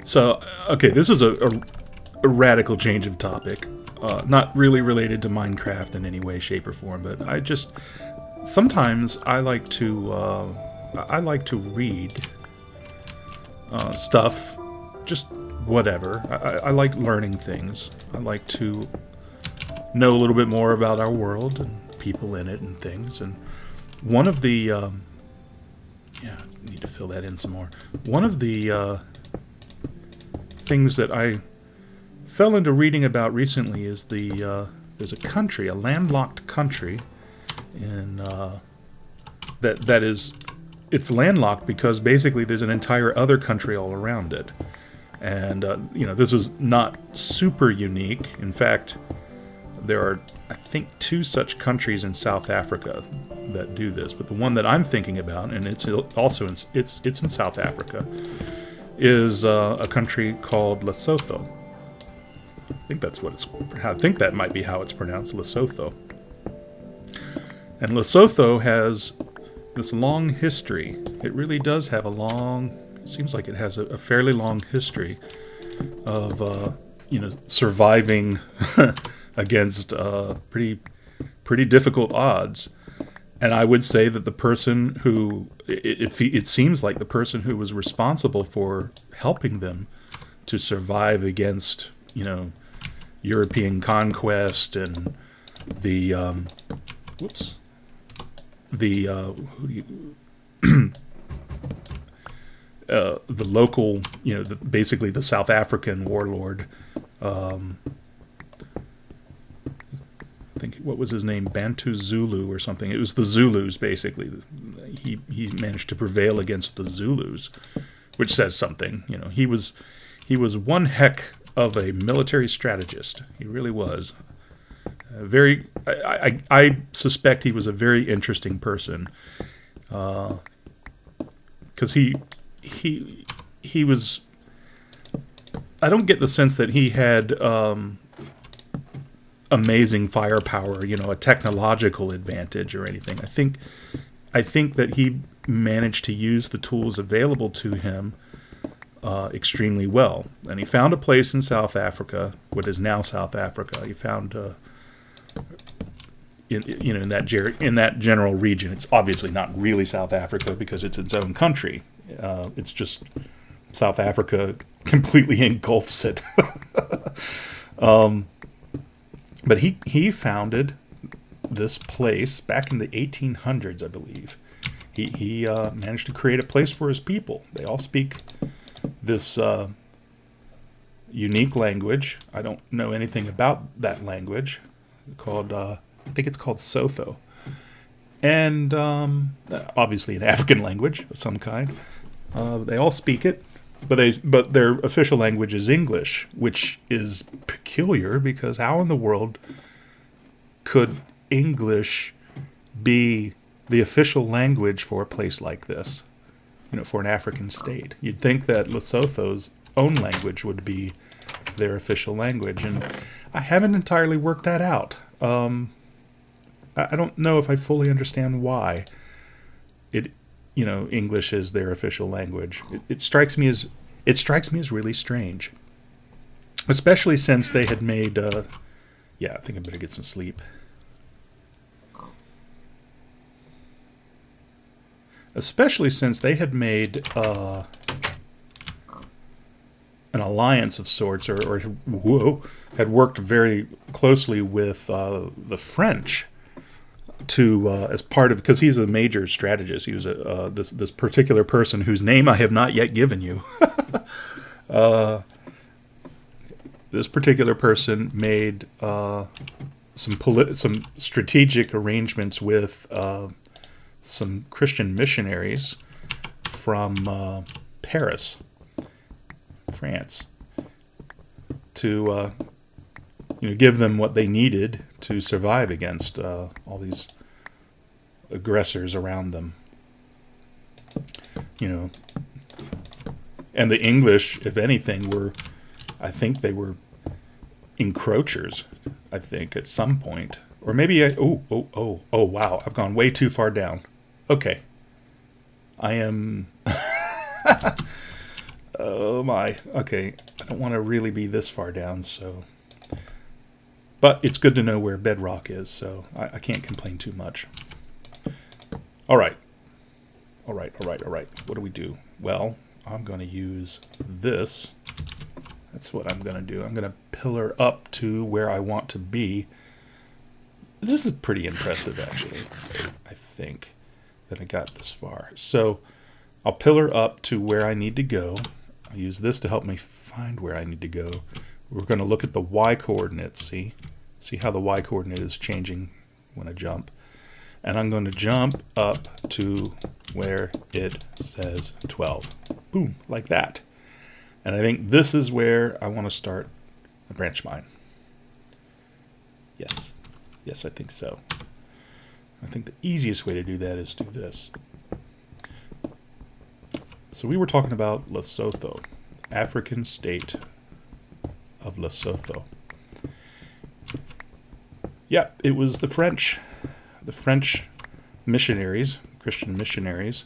So, okay, this is a radical change of topic. Not really related to Minecraft in any way, shape, or form, but sometimes I like to read stuff, just whatever. I like learning things. I like to know a little bit more about our world and people in it and things. And one of the yeah, I need to fill that in some more. One of the things that I fell into reading about recently is there's a country, a landlocked country, in that is, it's landlocked because basically there's an entire other country all around it, and this is not super unique. In fact, there are, I think, two such countries in South Africa that do this, but the one that I'm thinking about, and it's also it's in South Africa, is a country called Lesotho. I think that might be how it's pronounced, Lesotho. And Lesotho has this long history. It really does have it seems like it has a fairly long history of, surviving against pretty difficult odds. And I would say that the person who, it seems like the person who was responsible for helping them to survive against, European conquest and the local, basically the South African warlord. I think, what was his name? Bantu Zulu or something. It was the Zulus, basically. He managed to prevail against the Zulus, which says something. He was one heck of a military strategist. He really was. I suspect he was a very interesting person, because he was. I don't get the sense that he had amazing firepower, a technological advantage or anything. I think that he managed to use the tools available to him extremely well. And he found a place in South Africa, what is now South Africa. He found in that general region. It's obviously not really South Africa because it's its own country. It's just South Africa completely engulfs it. But he founded this place back in the 1800s, I believe. He managed to create a place for his people. They all speak this unique language. I don't know anything about that language. I think it's called Sotho. And obviously an African language of some kind. They all speak it. But their official language is English, which is peculiar because how in the world could English be the official language for a place like this? For an African state. You'd think that Lesotho's own language would be their official language, and I haven't entirely worked that out. I don't know if I fully understand why English is their official language. It strikes me as really strange, especially since they had made. I think I better get some sleep. Especially since they had made an alliance of sorts, or had worked very closely with the French. As part of, because he's a major strategist. He was this particular person whose name I have not yet given you. This particular person made some strategic arrangements with some Christian missionaries from Paris, France, to give them what they needed to survive against all these aggressors around them. And the English, if anything, I think they were encroachers, I think, at some point. Or maybe wow, I've gone way too far down. Okay. I am Oh my. Okay, I don't want to really be this far down, so... But it's good to know where bedrock is, so I can't complain too much. Alright. Alright. What do we do? Well, I'm going to use this. That's what I'm going to do. I'm going to pillar up to where I want to be. This is pretty impressive, actually, I think, that I got this far. So I'll pillar up to where I need to go. I'll use this to help me find where I need to go. We're going to look at the y-coordinates, see? See how the y-coordinate is changing when I jump. And I'm going to jump up to where it says 12. Boom, like that. And I think this is where I want to start a branch mine. Yes. Yes, I think so. I think the easiest way to do that is do this. So we were talking about Lesotho, African state of Lesotho. Yeah, it was the French missionaries, Christian missionaries,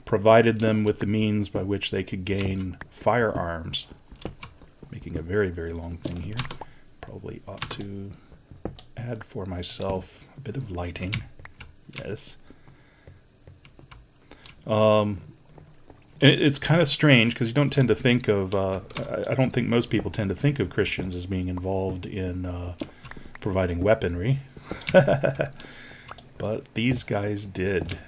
provided them with the means by which they could gain firearms. Making a very, very long thing here. Probably ought to add for myself a bit of lighting. Yes. It's kind of strange because you don't tend to think of, I don't think most people tend to think of Christians as being involved in providing weaponry. But these guys did.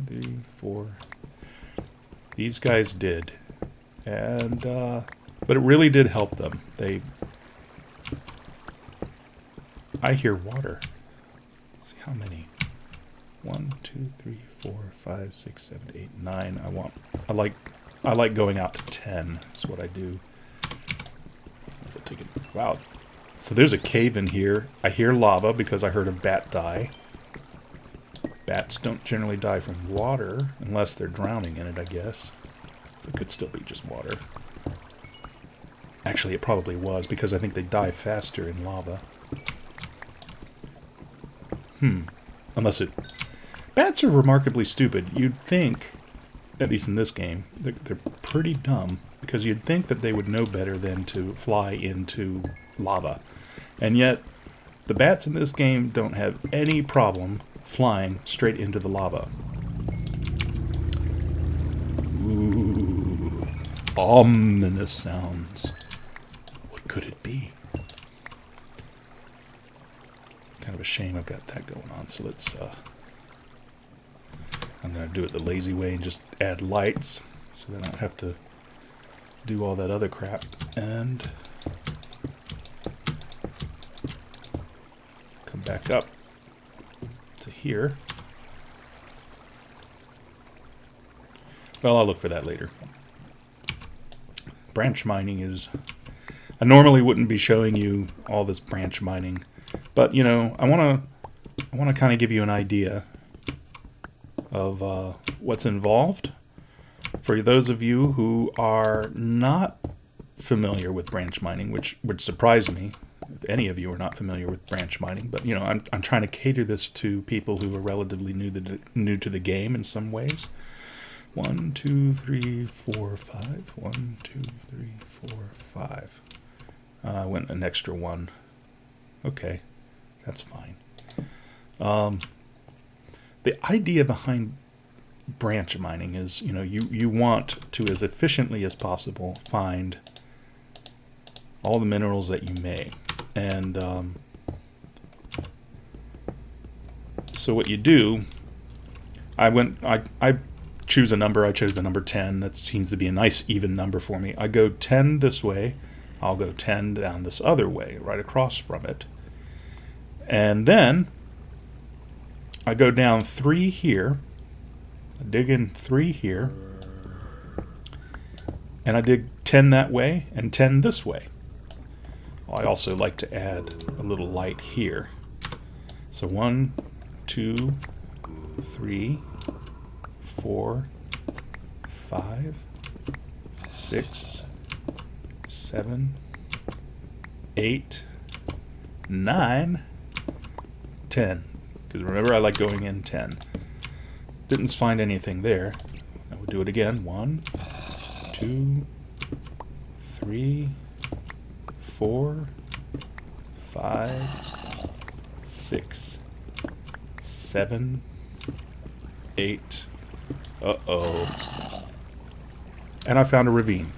2, 3, 4. These guys did. And, but it really did help them. I hear water. Let's see how many. 1, 2, 3, 4, 5, 6, 7, 8, 9. I like going out to 10. That's what I do. Wow. So there's a cave in here. I hear lava because I heard a bat die. Bats don't generally die from water unless they're drowning in it, I guess. So it could still be just water. Actually, it probably was because I think they die faster in lava. Unless it... Bats are remarkably stupid. You'd think, at least in this game, they're pretty dumb, because you'd think that they would know better than to fly into lava. And yet, the bats in this game don't have any problem flying straight into the lava. Ooh, ominous sounds. What could it be? Kind of a shame I've got that going on, so let's... I'm going to do it the lazy way and just add lights, so then I don't have to do all that other crap. And come back up to here. Well, I'll look for that later. Branch mining is... I normally wouldn't be showing you all this branch mining, but, you know, I want to kind of give you an idea of what's involved. For those of you who are not familiar with branch mining, which would surprise me if any of you are not familiar with branch mining, but you know, I'm trying to cater this to people who are relatively new to the game in some ways. 1, 2, 3, 4, 5. 1, 2, 3, 4, 5. I went an extra 1. Okay, that's fine. The idea behind branch mining is, you know, you want to, as efficiently as possible, find all the minerals that you may. And so what you do, I choose a number. I chose the number 10. That seems to be a nice even number for me. I go 10 this way. I'll go 10 down this other way, right across from it. And then I go down 3 here, I dig in 3 here, and I dig 10 that way and 10 this way. I also like to add a little light here. So 1, 2, 3, 4, 5, 6, 7, 8, 9, 10. Because remember, I like going in 10. Didn't find anything there. I would Do it again. 1, 2, 3, 4, 5, 6, 7, 8. Uh-oh. And I found a ravine.